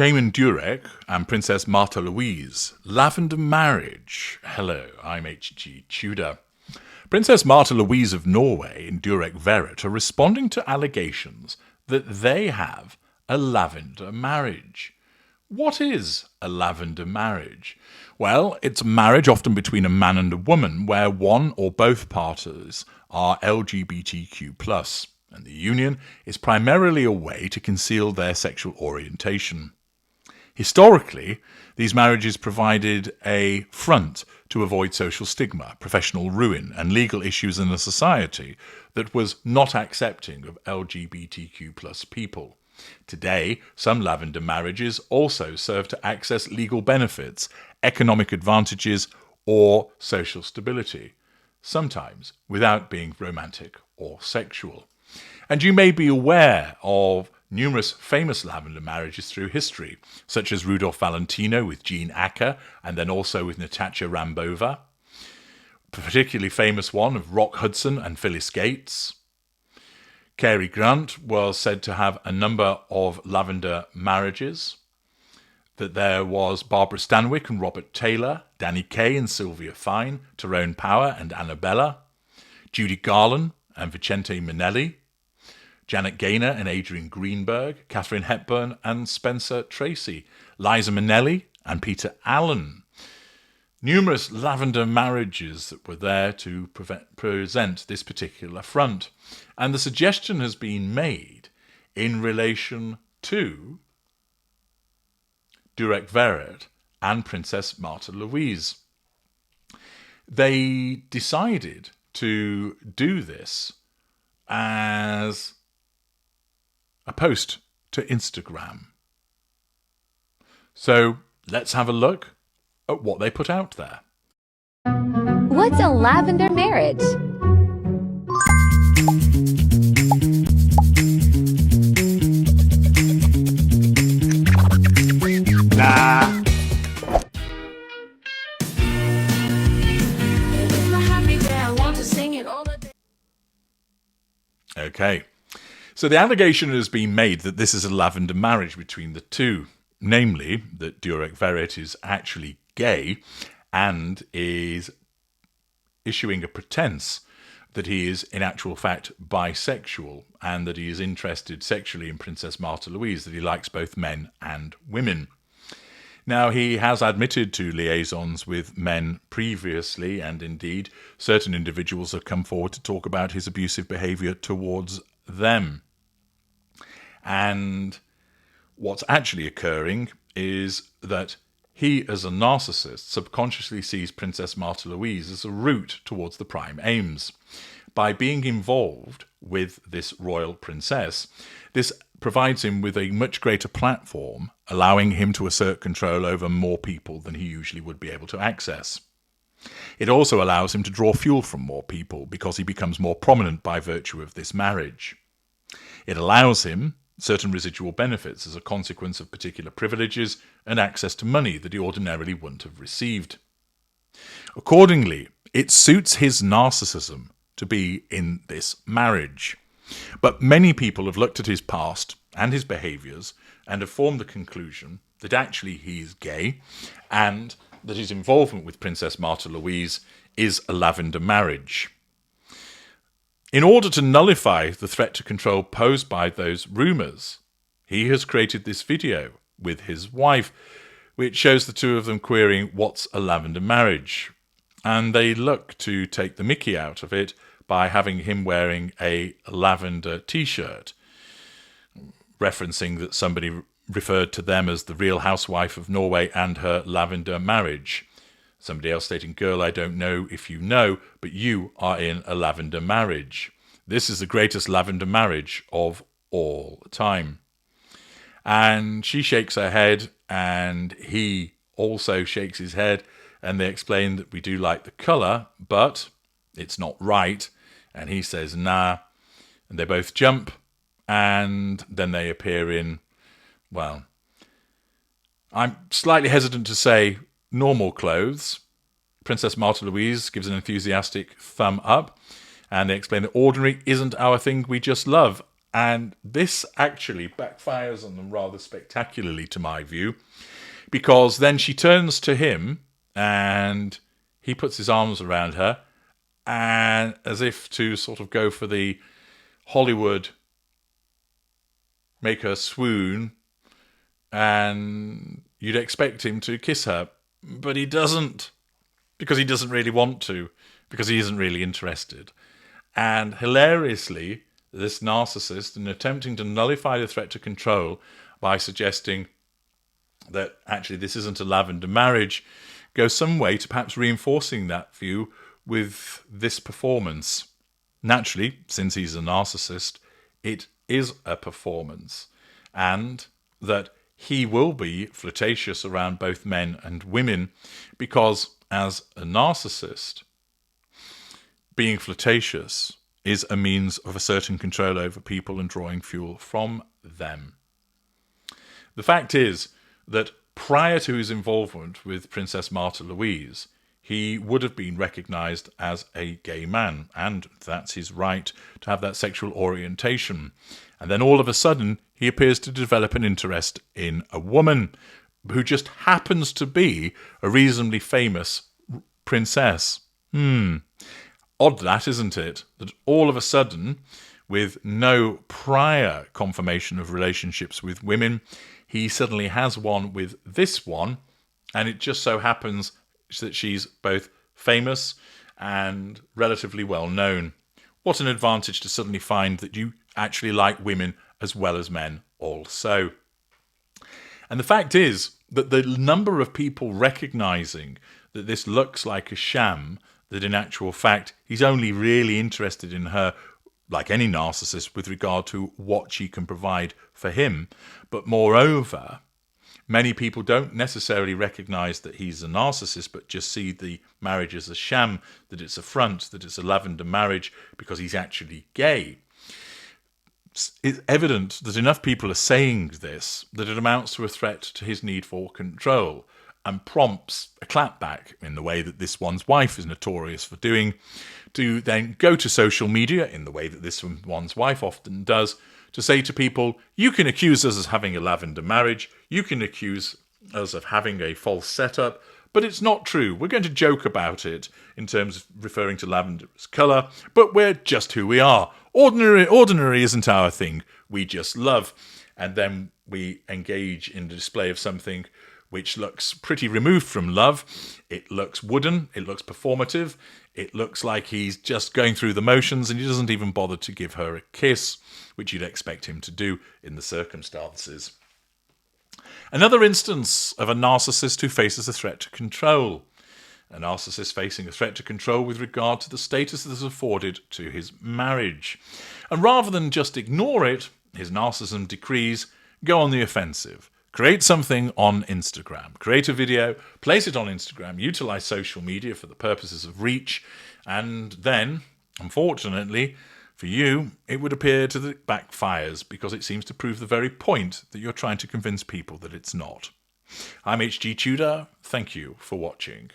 Shaman Durek and Princess Martha Louise, Lavender marriage. Hello, I'm H.G. Tudor. Princess Martha Louise of Norway and Durek Verrett are responding to allegations that they have a lavender marriage. What is a lavender marriage? Well, it's a marriage often between a man and a woman where one or both parties are LGBTQ+, and the union is primarily a way to conceal their sexual orientation. Historically, these marriages provided a front to avoid social stigma, professional ruin, and legal issues in a society that was not accepting of LGBTQ+ people. Today, some lavender marriages also serve to access legal benefits, economic advantages, or social stability, sometimes without being romantic or sexual. And you may be aware of numerous famous lavender marriages through history, such as Rudolph Valentino with Jean Acker, and then also with Natasha Rambova. A particularly famous one of Rock Hudson and Phyllis Gates. Cary Grant was said to have a number of lavender marriages. That there was Barbara Stanwyck and Robert Taylor, Danny Kaye and Sylvia Fine, Tyrone Power and Annabella, Judy Garland and Vicente Minnelli, Janet Gaynor and Adrian Greenberg, Katharine Hepburn and Spencer Tracy, Liza Minnelli and Peter Allen. Numerous lavender marriages that were there to present this particular front. And the suggestion has been made in relation to Durek Verrett and Princess Martha Louise. They decided to do this as a post to Instagram. So let's have a look at what they put out there. What's a lavender marriage? Nah. Okay. So the allegation has been made that this is a lavender marriage between the two, namely that Durek Verrett is actually gay and is issuing a pretense that he is in actual fact bisexual and that he is interested sexually in Princess Martha Louise, that he likes both men and women. Now, he has admitted to liaisons with men previously, and indeed certain individuals have come forward to talk about his abusive behaviour towards them. And what's actually occurring is that he, as a narcissist, subconsciously sees Princess Martha Louise as a route towards the prime aims. By being involved with this royal princess, this provides him with a much greater platform, allowing him to assert control over more people than he usually would be able to access. It also allows him to draw fuel from more people because he becomes more prominent by virtue of this marriage. It allows him certain residual benefits as a consequence of particular privileges and access to money that he ordinarily wouldn't have received. Accordingly, it suits his narcissism to be in this marriage. But many people have looked at his past and his behaviours and have formed the conclusion that actually he is gay and that his involvement with Princess Martha Louise is a lavender marriage. In order to nullify the threat to control posed by those rumours, he has created this video with his wife, which shows the two of them querying what's a lavender marriage. And they look to take the mickey out of it by having him wearing a lavender t-shirt, referencing that somebody referred to them as the real housewife of Norway and her lavender marriage. Somebody else stating, "Girl, I don't know if you know, but you are in a lavender marriage. This is the greatest lavender marriage of all time." And she shakes her head, and he also shakes his head, and they explain that we do like the colour, but it's not right. And he says, nah. And they both jump, and then they appear in, well, I'm slightly hesitant to say normal clothes. Princess Martha Louise gives an enthusiastic thumb up, and they explain that ordinary isn't our thing, we just love. And this actually backfires on them rather spectacularly, to my view, because then she turns to him and he puts his arms around her, and as if to sort of go for the Hollywood make her swoon, and you'd expect him to kiss her, but he doesn't, because he doesn't really want to, because he isn't really interested. And hilariously, this narcissist, in attempting to nullify the threat to control by suggesting that actually this isn't a lavender marriage, goes some way to perhaps reinforcing that view with this performance. Naturally, since he's a narcissist, it is a performance, and that he will be flirtatious around both men and women, because as a narcissist, being flirtatious is a means of asserting control over people and drawing fuel from them. The fact is that prior to his involvement with Princess Martha Louise, he would have been recognised as a gay man, and that's his right to have that sexual orientation. And then all of a sudden, he appears to develop an interest in a woman who just happens to be a reasonably famous princess. Odd that, isn't it? That all of a sudden, with no prior confirmation of relationships with women, he suddenly has one with this one, and it just so happens that she's both famous and relatively well known. What an advantage to suddenly find that you actually like women as well as men also. And the fact is that the number of people recognising that this looks like a sham, that in actual fact he's only really interested in her, like any narcissist, with regard to what she can provide for him. But moreover, many people don't necessarily recognise that he's a narcissist, but just see the marriage as a sham, that it's a front, that it's a lavender marriage because he's actually gay. It's evident that enough people are saying this that it amounts to a threat to his need for control, and prompts a clapback in the way that this one's wife is notorious for doing, to then go to social media in the way that this one's wife often does, to say to people, you can accuse us of having a lavender marriage, you can accuse us of having a false setup, but it's not true. We're going to joke about it in terms of referring to lavender as colour, but we're just who we are. Ordinary isn't our thing. We just love. And then we engage in the display of something which looks pretty removed from love. It looks wooden, it looks performative, it looks like he's just going through the motions, and he doesn't even bother to give her a kiss, which you'd expect him to do in the circumstances. Another instance of a narcissist who faces a threat to control. A narcissist facing a threat to control with regard to the status that is afforded to his marriage. And rather than just ignore it, his narcissism decrees, go on the offensive. Create something on Instagram. Create a video, place it on Instagram, utilize social media for the purposes of reach, and then, unfortunately for you, it would appear that it backfires because it seems to prove the very point that you're trying to convince people that it's not. I'm HG Tudor. Thank you for watching.